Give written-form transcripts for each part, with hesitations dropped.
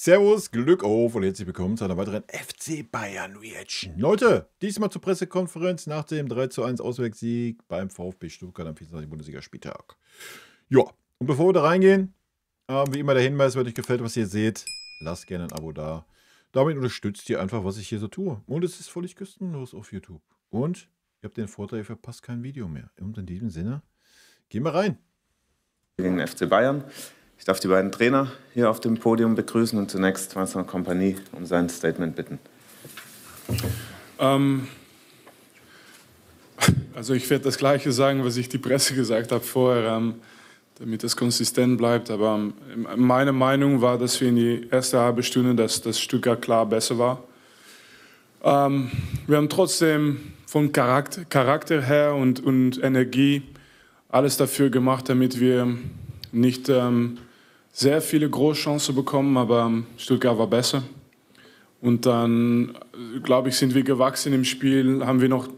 Servus, Glück auf und herzlich willkommen zu einer weiteren FC Bayern Reaction. Leute, diesmal zur Pressekonferenz nach dem 3:1 Auswärtssieg beim VfB Stuttgart am 24. Bundesligaspieltag. Ja, und bevor wir da reingehen, wie immer der Hinweis, wenn euch gefällt, was ihr seht, lasst gerne ein Abo da. Damit unterstützt ihr einfach, was ich hier so tue. Und es ist völlig kostenlos auf YouTube. Und ihr habt den Vorteil, ihr verpasst kein Video mehr. Und in diesem Sinne, gehen wir rein. Gegen den FC Bayern. Ich darf die beiden Trainer hier auf dem Podium begrüßen und zunächst Vincent Kompany um sein Statement bitten. Also ich werde das Gleiche sagen, was ich die Presse gesagt habe vorher, damit es konsistent bleibt. Aber meine Meinung war, dass wir in die erste halbe Stunde, dass Stuttgart klar besser war. Wir haben trotzdem von Charakter her und Energie alles dafür gemacht, damit wir nicht sehr viele Großchancen bekommen, aber Stuttgart war besser. Und dann, glaube ich, sind wir gewachsen im Spiel, haben wir noch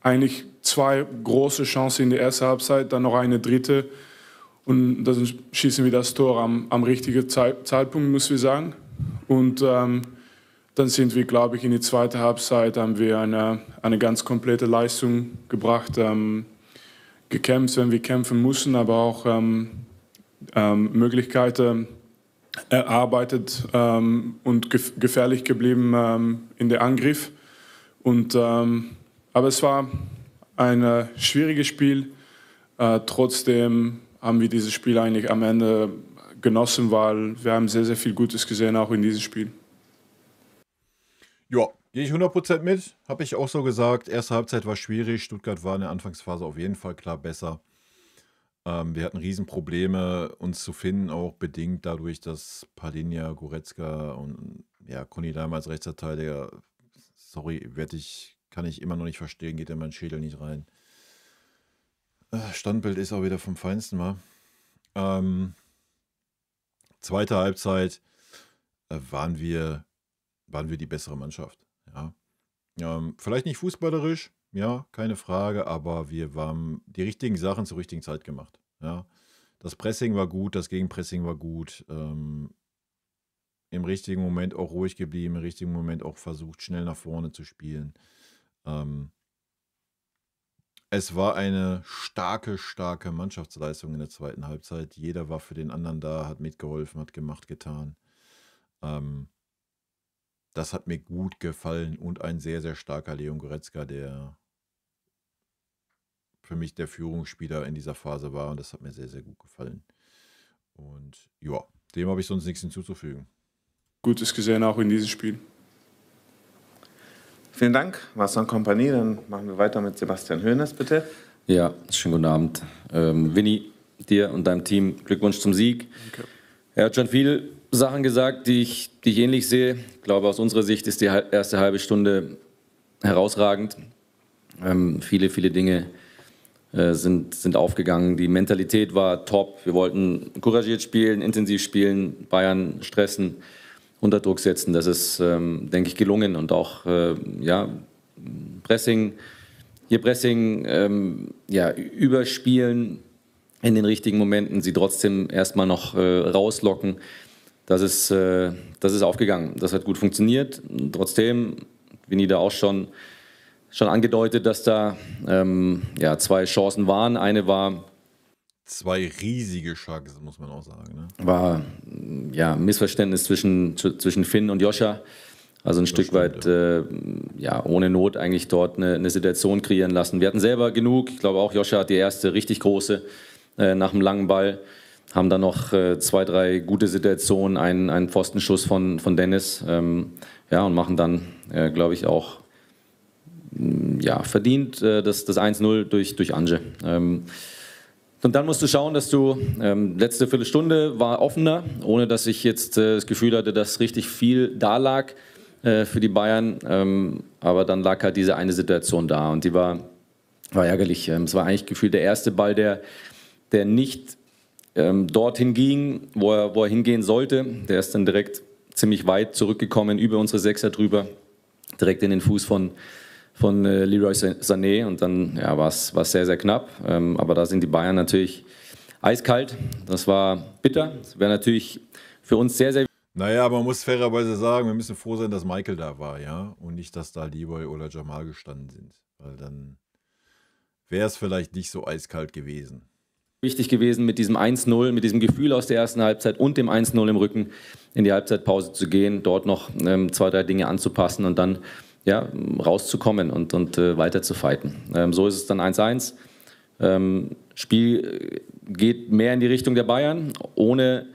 eigentlich zwei große Chancen in der ersten Halbzeit, dann noch eine dritte. Und dann schießen wir das Tor am richtigen Zeitpunkt, muss ich sagen. Und dann sind wir, glaube ich, in die zweite Halbzeit, haben wir eine ganz komplette Leistung gebracht, gekämpft, wenn wir kämpfen mussten, aber auch Möglichkeiten erarbeitet und gefährlich geblieben in der Angriff. Aber es war ein schwieriges Spiel. Trotzdem haben wir dieses Spiel eigentlich am Ende genossen, weil wir haben sehr, sehr viel Gutes gesehen, auch in diesem Spiel. Ja, gehe ich 100% mit. Habe ich auch so gesagt. Erste Halbzeit war schwierig. Stuttgart war in der Anfangsphase auf jeden Fall klar besser. Wir hatten Riesenprobleme, uns zu finden, auch bedingt dadurch, dass Palhinha, Goretzka und ja, Conny damals Rechtsverteidiger, sorry, kann ich immer noch nicht verstehen, geht in meinen Schädel nicht rein. Standbild ist auch wieder vom Feinsten, mal. Zweite Halbzeit waren wir die bessere Mannschaft. Ja. Vielleicht nicht fußballerisch, ja, keine Frage, aber wir haben die richtigen Sachen zur richtigen Zeit gemacht. Ja. Das Pressing war gut, das Gegenpressing war gut. Im richtigen Moment auch ruhig geblieben, im richtigen Moment auch versucht, schnell nach vorne zu spielen. Es war eine starke Mannschaftsleistung in der zweiten Halbzeit. Jeder war für den anderen da, hat mitgeholfen, hat gemacht, getan. Das hat mir gut gefallen und ein sehr, sehr starker Leon Goretzka, der für mich der Führungsspieler in dieser Phase war und das hat mir sehr, sehr gut gefallen. Und ja, dem habe ich sonst nichts hinzuzufügen. Gutes gesehen auch in diesem Spiel. Vielen Dank, Vincent Kompany. Dann machen wir weiter mit Sebastian Hoeneß, bitte. Ja, schönen guten Abend. Winnie, dir und deinem Team Glückwunsch zum Sieg. Danke. Er hat schon viele Sachen gesagt, die ich ähnlich sehe. Ich glaube, aus unserer Sicht ist die erste halbe Stunde herausragend. Viele Dinge sind aufgegangen. Die Mentalität war top. Wir wollten couragiert spielen, intensiv spielen, Bayern stressen, unter Druck setzen. Das ist, denke ich, gelungen. Und auch Pressing, überspielen in den richtigen Momenten, sie trotzdem erstmal noch rauslocken. Das ist aufgegangen. Das hat gut funktioniert. Trotzdem, Winnie da auch schon angedeutet, dass da zwei Chancen waren. Eine war... Zwei riesige Chancen, muss man auch sagen. Ne? War Missverständnis zwischen Finn und Joscha. Also ein Stück weit ohne Not eigentlich dort eine Situation kreieren lassen. Wir hatten selber genug. Ich glaube auch Joscha hat die erste richtig große nach dem langen Ball. Haben dann noch 2, 3 gute Situationen, einen Pfostenschuss von Dennis. Und machen dann, glaube ich, auch verdient das 1:0 durch Anje. Und dann musst du schauen, dass du, letzte Viertelstunde war offener, ohne dass ich jetzt das Gefühl hatte, dass richtig viel da lag für die Bayern. Aber dann lag halt diese eine Situation da und die war ärgerlich. Es war eigentlich gefühlt der erste Ball, der nicht dorthin ging, wo er hingehen sollte. Der ist dann direkt ziemlich weit zurückgekommen, über unsere Sechser drüber, direkt in den Fuß von Leroy Sané und dann war es sehr, sehr knapp. Aber da sind die Bayern natürlich eiskalt. Das war bitter. Das wäre natürlich für uns sehr, sehr Naja, man muss fairerweise sagen, wir müssen froh sein, dass Michael da war, ja, und nicht, dass da Leroy oder Jamal gestanden sind, weil dann wäre es vielleicht nicht so eiskalt gewesen. Wichtig gewesen, mit diesem 1-0, mit diesem Gefühl aus der ersten Halbzeit und dem 1-0 im Rücken in die Halbzeitpause zu gehen, dort noch 2, 3 Dinge anzupassen und dann ja, rauszukommen und weiter zu fighten. So ist es dann 1-1. Spiel geht mehr in die Richtung der Bayern, ohne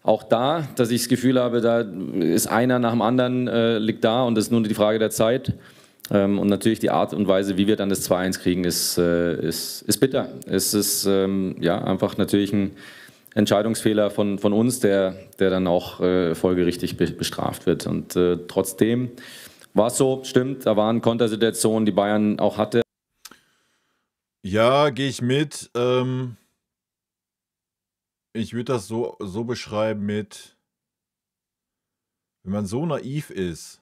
auch da, dass ich das Gefühl habe, da ist einer nach dem anderen, liegt da und es ist nur die Frage der Zeit. Und natürlich die Art und Weise, wie wir dann das 2-1 kriegen, ist bitter. Es ist ja, einfach natürlich ein Entscheidungsfehler von uns, der dann auch folgerichtig bestraft wird. Und trotzdem war es so, stimmt, da waren Kontersituationen, die Bayern auch hatte. Ja, gehe ich mit. Ich würde das so beschreiben mit, wenn man so naiv ist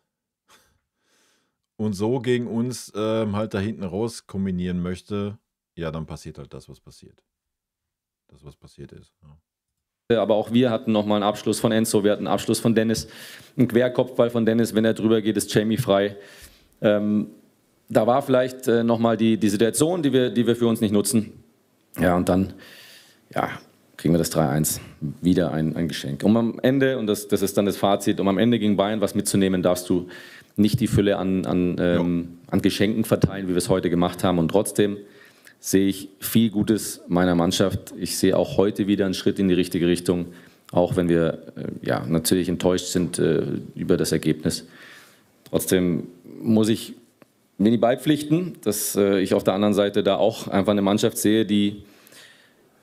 und so gegen uns halt da hinten raus kombinieren möchte, ja, dann passiert halt das, was passiert. Das, was passiert ist. Ja. Aber auch wir hatten nochmal einen Abschluss von Enzo, wir hatten einen Abschluss von Dennis, einen Querkopfball von Dennis, wenn er drüber geht, ist Jamie frei. Da war vielleicht nochmal die Situation, die wir für uns nicht nutzen. Ja, und dann ja, kriegen wir das 3-1. Wieder ein Geschenk. Um am Ende, und das ist dann das Fazit, um am Ende gegen Bayern was mitzunehmen, darfst du nicht die Fülle an Geschenken verteilen, wie wir es heute gemacht haben. Und trotzdem sehe ich viel Gutes meiner Mannschaft. Ich sehe auch heute wieder einen Schritt in die richtige Richtung, auch wenn wir ja, natürlich enttäuscht sind über das Ergebnis. Trotzdem muss ich Winnie beipflichten, dass ich auf der anderen Seite da auch einfach eine Mannschaft sehe, die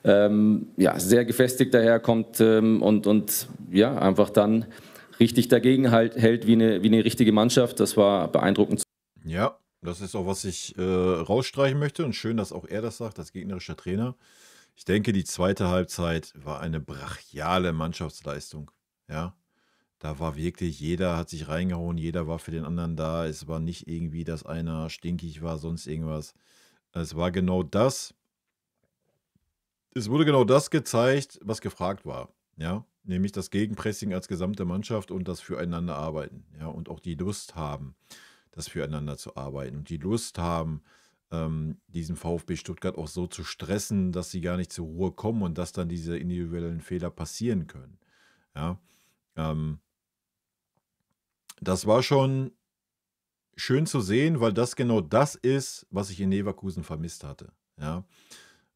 ja, sehr gefestigt daherkommt und ja, einfach dann richtig dagegen hält wie eine richtige Mannschaft. Das war beeindruckend. Ja, das ist auch, was ich rausstreichen möchte. Und schön, dass auch er das sagt, als gegnerischer Trainer. Ich denke, die zweite Halbzeit war eine brachiale Mannschaftsleistung. Ja, da war wirklich, jeder hat sich reingehauen, jeder war für den anderen da. Es war nicht irgendwie, dass einer stinkig war, sonst irgendwas. Es war genau das. Es wurde genau das gezeigt, was gefragt war. Ja, nämlich das Gegenpressing als gesamte Mannschaft und das Füreinander arbeiten. Ja, und auch die Lust haben, das Füreinander zu arbeiten. Und die Lust haben, diesen VfB Stuttgart auch so zu stressen, dass sie gar nicht zur Ruhe kommen und dass dann diese individuellen Fehler passieren können. Ja, das war schon schön zu sehen, weil das genau das ist, was ich in Leverkusen vermisst hatte. Ja,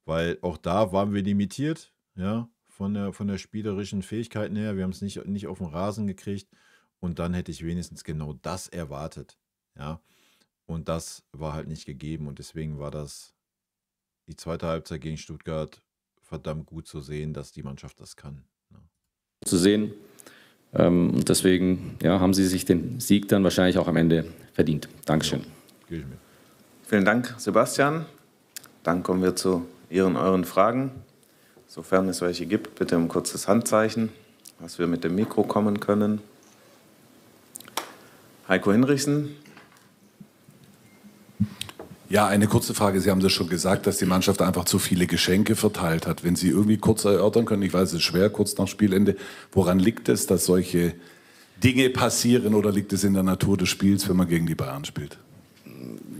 weil auch da waren wir limitiert, ja, von der spielerischen Fähigkeiten her. Wir haben es nicht auf den Rasen gekriegt und dann hätte ich wenigstens genau das erwartet. Ja, und das war halt nicht gegeben und deswegen war das die zweite Halbzeit gegen Stuttgart verdammt gut zu sehen, dass die Mannschaft das kann. Ja. Zu sehen. Und deswegen ja, haben sie sich den Sieg dann wahrscheinlich auch am Ende verdient. Dankeschön. Gehe ich mit. Vielen Dank, Sebastian. Dann kommen wir zu euren Fragen. Sofern es welche gibt, bitte um kurzes Handzeichen, dass wir mit dem Mikro kommen können. Heiko Hinrichsen. Ja, eine kurze Frage. Sie haben das schon gesagt, dass die Mannschaft einfach zu viele Geschenke verteilt hat. Wenn Sie irgendwie kurz erörtern können, ich weiß, es ist schwer, kurz nach Spielende, woran liegt es, dass solche Dinge passieren oder liegt es in der Natur des Spiels, wenn man gegen die Bayern spielt?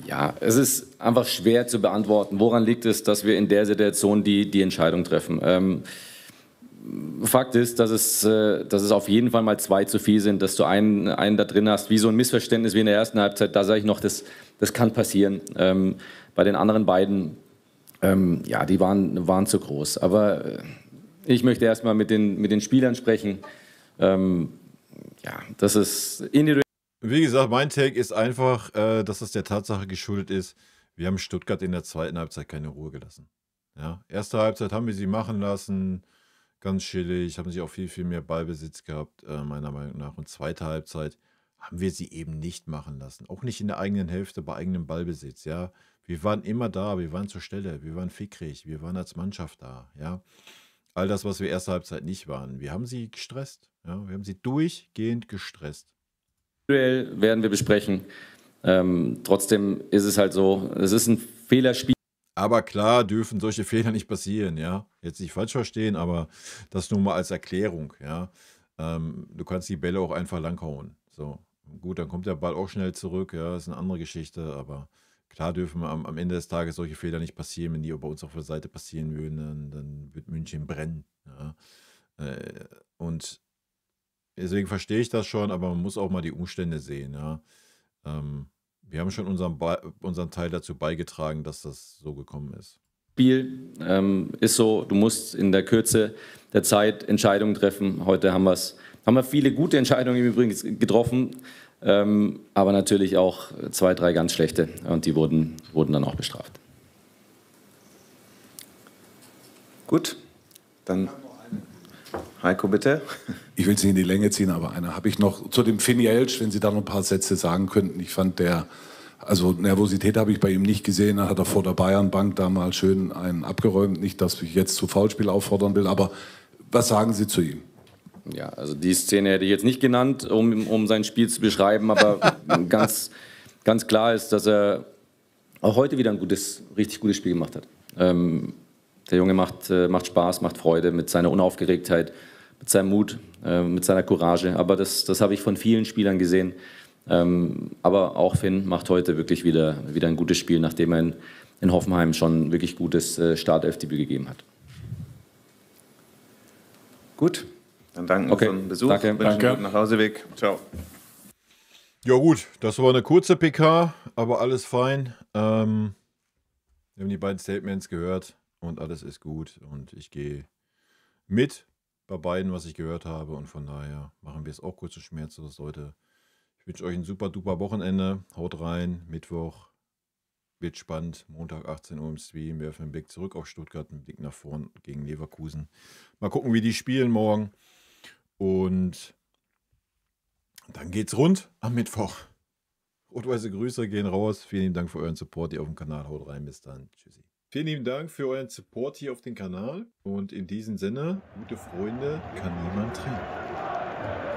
Ja, es ist einfach schwer zu beantworten. Woran liegt es, dass wir in der Situation die Entscheidung treffen? Fakt ist, dass es auf jeden Fall mal 2 zu viel sind, dass du einen da drin hast, wie so ein Missverständnis wie in der ersten Halbzeit. Da sage ich noch, das kann passieren. Bei den anderen beiden, ja, die waren zu groß. Aber ich möchte erstmal mit den Spielern sprechen. Ja, das ist individuell. Wie gesagt, mein Take ist einfach, dass es der Tatsache geschuldet ist, wir haben Stuttgart in der zweiten Halbzeit keine Ruhe gelassen. Ja, erste Halbzeit haben wir sie machen lassen, ganz chillig, haben sie auch viel, viel mehr Ballbesitz gehabt, meiner Meinung nach. Und zweite Halbzeit haben wir sie eben nicht machen lassen. Auch nicht in der eigenen Hälfte bei eigenem Ballbesitz. Ja, wir waren immer da, wir waren zur Stelle, wir waren fickrig, wir waren als Mannschaft da. Ja, all das, was wir erste Halbzeit nicht waren. Wir haben sie gestresst. Ja, wir haben sie durchgehend gestresst. Werden wir besprechen. Trotzdem ist es halt so, es ist ein Fehlerspiel. Aber klar dürfen solche Fehler nicht passieren, ja. Jetzt nicht falsch verstehen, aber das nur mal als Erklärung, ja. Du kannst die Bälle auch einfach langhauen. So, gut, dann kommt der Ball auch schnell zurück, ja, ist eine andere Geschichte, aber klar dürfen am Ende des Tages solche Fehler nicht passieren. Wenn die bei uns auf der Seite passieren würden, dann wird München brennen. Ja. Und deswegen verstehe ich das schon, aber man muss auch mal die Umstände sehen. Ja. Wir haben schon unseren Teil dazu beigetragen, dass das so gekommen ist. Spiel ist so, du musst in der Kürze der Zeit Entscheidungen treffen. Heute haben wir viele gute Entscheidungen übrigens getroffen, aber natürlich auch 2, 3 ganz schlechte und die wurden dann auch bestraft. Gut, dann Heiko, bitte. Ich will es nicht in die Länge ziehen, aber eine habe ich noch zu dem Finn Jeltsch, wenn Sie da noch ein paar Sätze sagen könnten. Ich fand also Nervosität habe ich bei ihm nicht gesehen. Da hat er vor der Bayernbank da mal schön einen abgeräumt. Nicht, dass ich jetzt zu Foulspiel auffordern will, aber was sagen Sie zu ihm? Ja, also die Szene hätte ich jetzt nicht genannt, um sein Spiel zu beschreiben, aber ganz klar ist, dass er auch heute wieder ein richtig gutes Spiel gemacht hat. Der Junge macht Spaß, macht Freude mit seiner Unaufgeregtheit, mit seinem Mut, mit seiner Courage. Aber das habe ich von vielen Spielern gesehen. Aber auch Finn macht heute wirklich wieder ein gutes Spiel, nachdem er in Hoffenheim schon wirklich gutes Startelfdebüt gegeben hat. Gut, dann danken wir für den Besuch. Danke. Wünschen einen guten Nachhauseweg. Ciao. Ja gut, das war eine kurze PK, aber alles fein. Wir haben die beiden Statements gehört und alles ist gut. Und ich gehe mit bei beiden, was ich gehört habe. Und von daher machen wir es auch kurz und schmerzlos, Leute. Ich wünsche euch ein super duper Wochenende. Haut rein. Mittwoch wird spannend. Montag 18 Uhr im Stream. Wir öffnen den Blick zurück auf Stuttgart, einen Blick nach vorn gegen Leverkusen. Mal gucken, wie die spielen morgen. Und dann geht's rund am Mittwoch. Rot-weiße Grüße gehen raus. Vielen lieben Dank für euren Support hier auf dem Kanal. Haut rein. Bis dann. Tschüssi. Vielen lieben Dank für euren Support hier auf dem Kanal. Und in diesem Sinne, gute Freunde kann niemand trennen.